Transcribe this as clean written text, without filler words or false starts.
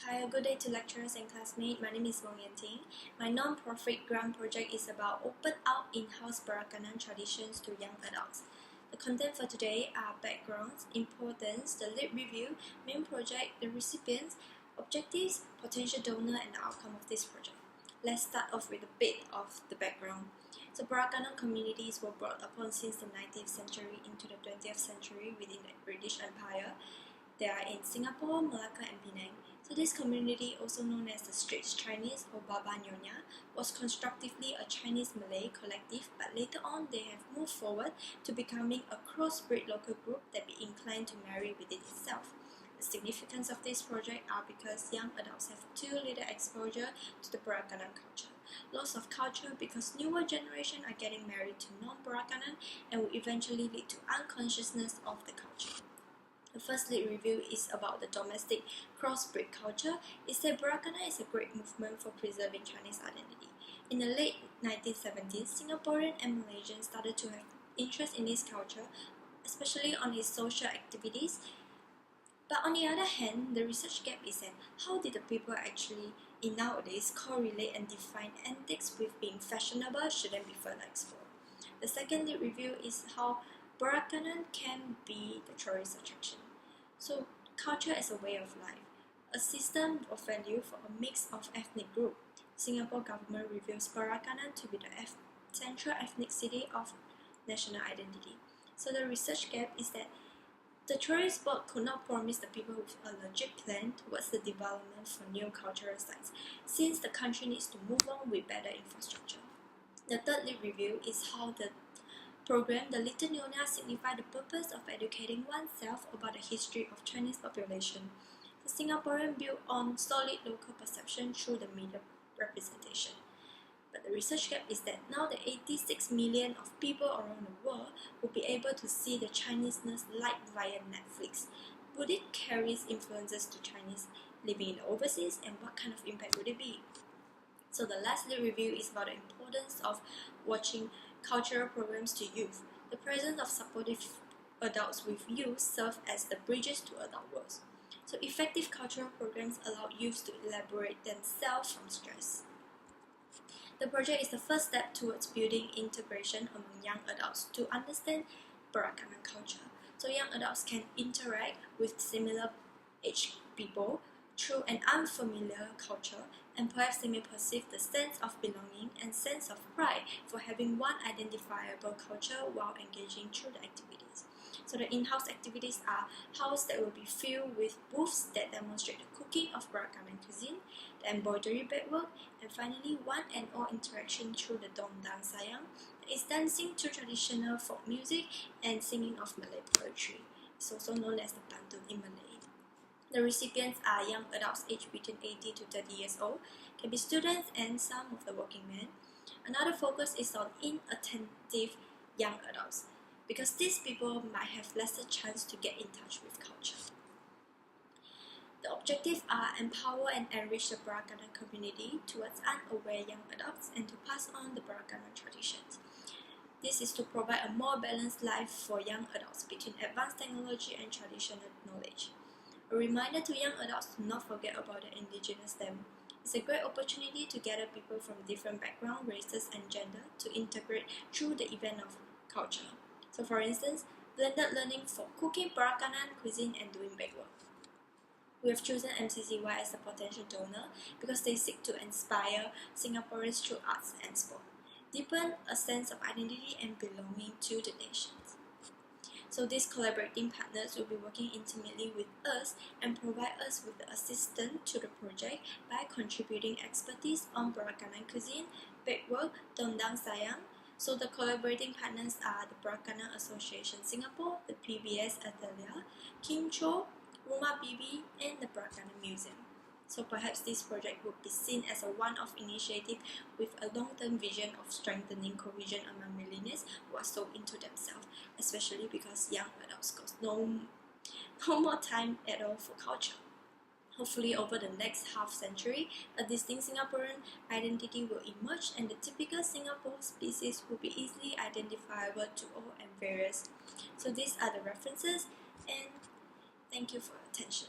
Hi, good day to lecturers and classmates. My name is WongYT. My non-profit grant project is about open out in-house Barakanan traditions to young adults. The content for today are backgrounds, importance, the lit review, main project, the recipients, objectives, potential donor, and the outcome of this project. Let's start off with a bit of the background. So Barakanan communities were brought upon since the 19th century into the 20th century within the British Empire. They are in Singapore, Malacca, and Penang. So this community, also known as the Straits Chinese or Baba Nyonya, was constructively a Chinese-Malay collective, but later on they have moved forward to becoming a crossbreed local group that be inclined to marry within itself. The significance of this project are because young adults have too little exposure to the Barakanan culture. Loss of culture because newer generation are getting married to non-Barakanan and will eventually lead to unconsciousness of the culture. The first lit review is about the domestic crossbreed culture. It said Barakanan is a great movement for preserving Chinese identity. In the late 1970s, Singaporean and Malaysians started to have interest in this culture, especially on its social activities. But on the other hand, the research gap is that how did the people actually in nowadays correlate and define antics with being fashionable shouldn't be further explored. The second lit review is how Barakanan can be the tourist attraction. So, culture as a way of life, a system of value for a mix of ethnic groups. Singapore government reviews Barakanan to be the central ethnic city of national identity. So the research gap is that the tourist board could not promise the people with a legit plan towards the development for new cultural sites, since the country needs to move on with better infrastructure. The third lit review is how the program, the Little Nyonya, signified the purpose of educating oneself about the history of Chinese population. The Singaporean built on solid local perception through the media representation. But the research gap is that now the 86 million of people around the world will be able to see the Chineseness light via Netflix. Would it carry influences to Chinese living in the overseas, and what kind of impact would it be? So the last lit review is about the importance of watching cultural programs to youth. The presence of supportive adults with youth serve as the bridges to adult worlds. So effective cultural programs allow youth to elaborate themselves from stress. The project is the first step towards building integration among young adults to understand Barakanan culture. So young adults can interact with similar age people through an unfamiliar culture, and perhaps they may perceive the sense of belonging and sense of pride for having one identifiable culture while engaging through the activities. So the in-house activities are house that will be filled with booths that demonstrate the cooking of Barakanan cuisine, the embroidery bedwork, and finally one and all interaction through the Dongdang Sayang, that is dancing to traditional folk music and singing of Malay poetry. It's also known as the pantun in Malay. The recipients are young adults aged between 18 to 30 years old, can be students and some of the working men. Another focus is on inattentive young adults, because these people might have lesser chance to get in touch with culture. The objectives are empower and enrich the Barakanan community towards unaware young adults and to pass on the Barakanan traditions. This is to provide a more balanced life for young adults between advanced technology and traditional knowledge. A reminder to young adults to not forget about the indigenous them. It's a great opportunity to gather people from different backgrounds, races, and gender to integrate through the event of culture. So for instance, blended learning for cooking Barakanan cuisine and doing bagwork. We have chosen MCCY as a potential donor because they seek to inspire Singaporeans through arts and sport, deepen a sense of identity and belonging to the nations. So these collaborating partners will be working intimately with us and provide us with the assistance to the project by contributing expertise on Barakanan cuisine, bagwork, Dongdang Sayang. So the collaborating partners are the Barakanan Association Singapore, the PBS Atelier, Kim Cho, Rumah Bibi, and the Barakanan Museum. So perhaps this project would be seen as a one-off initiative with a long-term vision of strengthening cohesion among millennials who are so into themselves, especially because young adults got no more time at all for culture. Hopefully over the next half-century, a distinct Singaporean identity will emerge and the typical Singapore species will be easily identifiable to all and various. So these are the references, and thank you for your attention.